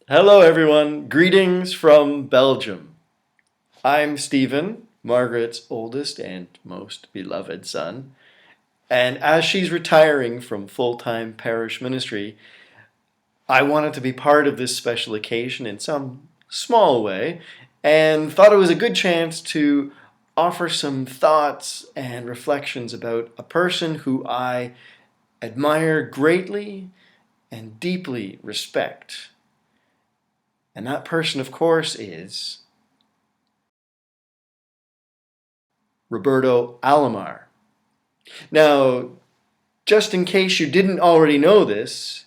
Hello, everyone. Greetings from Belgium. I'm Stephen, Margaret's oldest and most beloved son. And as she's retiring from full time parish ministry, I wanted to be part of this special occasion in some small way and thought it was a good chance to offer some thoughts and reflections about a person who I admire greatly and deeply respect. And that person, of course, is Roberto Alomar. Now, just in case you didn't already know this,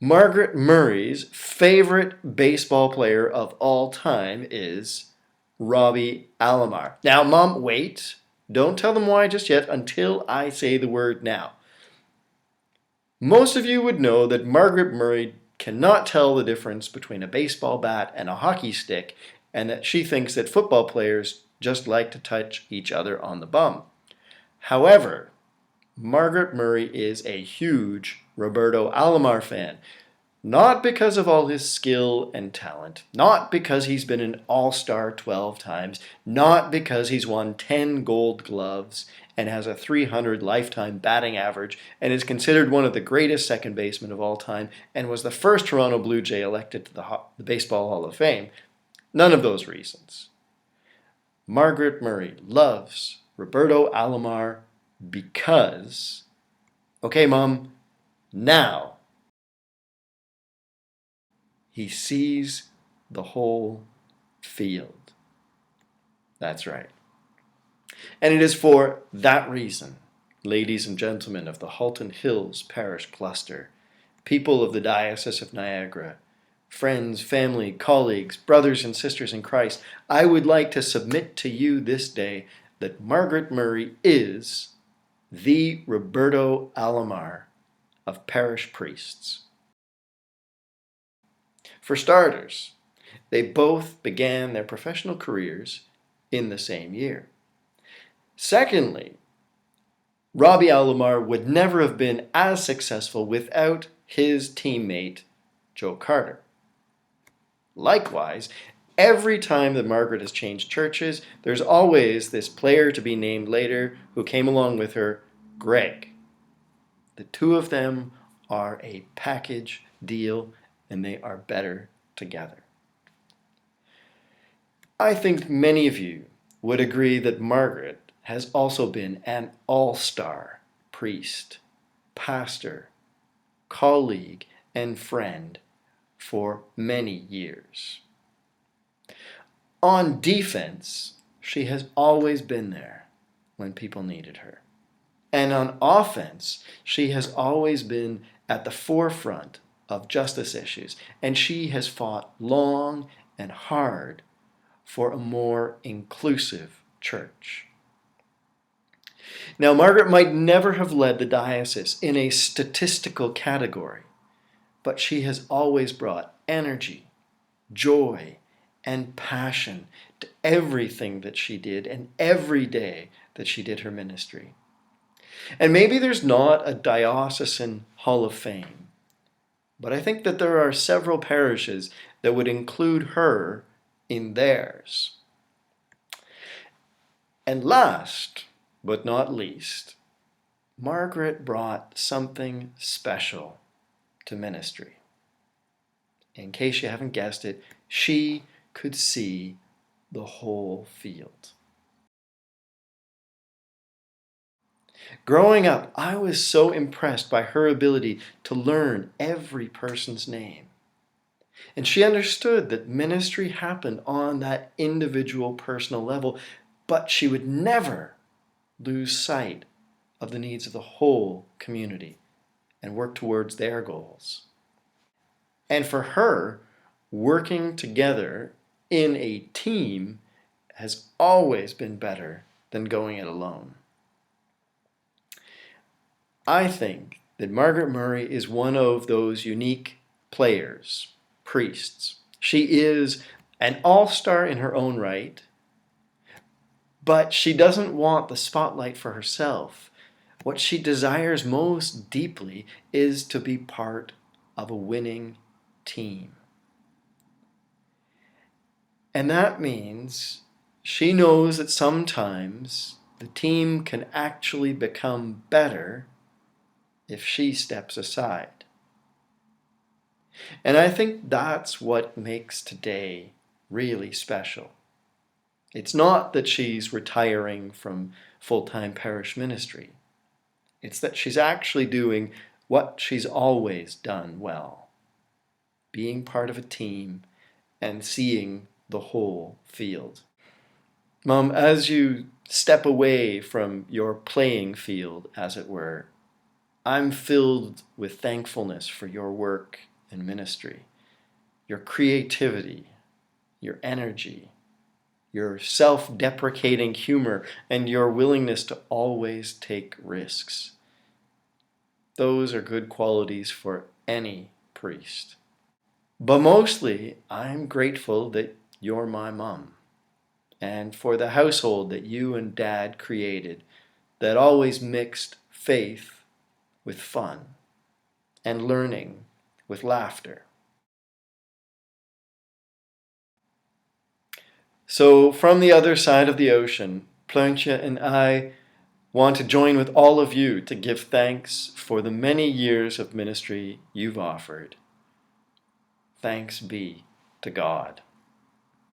Margaret Murray's favorite baseball player of all time is Robbie Alomar. Now, Mom, wait. Don't tell them why just yet until I say the word now. Most of you would know that Margaret Murray cannot tell the difference between a baseball bat and a hockey stick, and that she thinks that football players just like to touch each other on the bum. However, Margaret Murray is a huge Roberto Alomar fan. Not because of all his skill and talent, not because he's been an all-star 12 times, not because he's won 10 gold gloves and has a 300 lifetime batting average and is considered one of the greatest second basemen of all time and was the first Toronto Blue Jay elected to the Baseball Hall of Fame. None of those reasons. Margaret Murray loves Roberto Alomar because, okay, Mom, now he sees the whole field. That's right. And it is for that reason, ladies and gentlemen of the Halton Hills Parish Cluster, people of the Diocese of Niagara, friends, family, colleagues, brothers and sisters in Christ, I would like to submit to you this day that Margaret Murray is the Roberto Alomar of parish priests. For starters, they both began their professional careers in the same year. Secondly, Robbie Alomar would never have been as successful without his teammate, Joe Carter. Likewise, every time that Margaret has changed churches, there's always this player to be named later who came along with her, Greg. The two of them are a package deal, and they are better together. I think many of you would agree that Margaret has also been an all-star priest, pastor, colleague, and friend for many years. On defense, she has always been there when people needed her. And on offense, she has always been at the forefront of justice issues, and she has fought long and hard for a more inclusive church. Now, Margaret might never have led the diocese in a statistical category, but she has always brought energy, joy, and passion to everything that she did and every day that she did her ministry. And maybe there's not a diocesan hall of fame, but I think that there are several parishes that would include her in theirs. And last but not least, Margaret brought something special to ministry. In case you haven't guessed it, she could see the whole field. Growing up, I was so impressed by her ability to learn every person's name. And she understood that ministry happened on that individual personal level, but she would never lose sight of the needs of the whole community and work towards their goals. And for her, working together in a team has always been better than going it alone. I think that Margaret Murray is one of those unique players, priests. She is an all-star in her own right, but she doesn't want the spotlight for herself. What she desires most deeply is to be part of a winning team. And that means she knows that sometimes the team can actually become better if she steps aside. And I think that's what makes today really special. It's not that she's retiring from full-time parish ministry. It's that she's actually doing what she's always done well, being part of a team and seeing the whole field. Mom, as you step away from your playing field, as it were, I'm filled with thankfulness for your work and ministry, your creativity, your energy, your self-deprecating humor, and your willingness to always take risks. Those are good qualities for any priest. But mostly, I'm grateful that you're my mom, and for the household that you and Dad created that always mixed faith with fun and learning with laughter. So from the other side of the ocean, Plantje and I want to join with all of you to give thanks for the many years of ministry you've offered. Thanks be to God.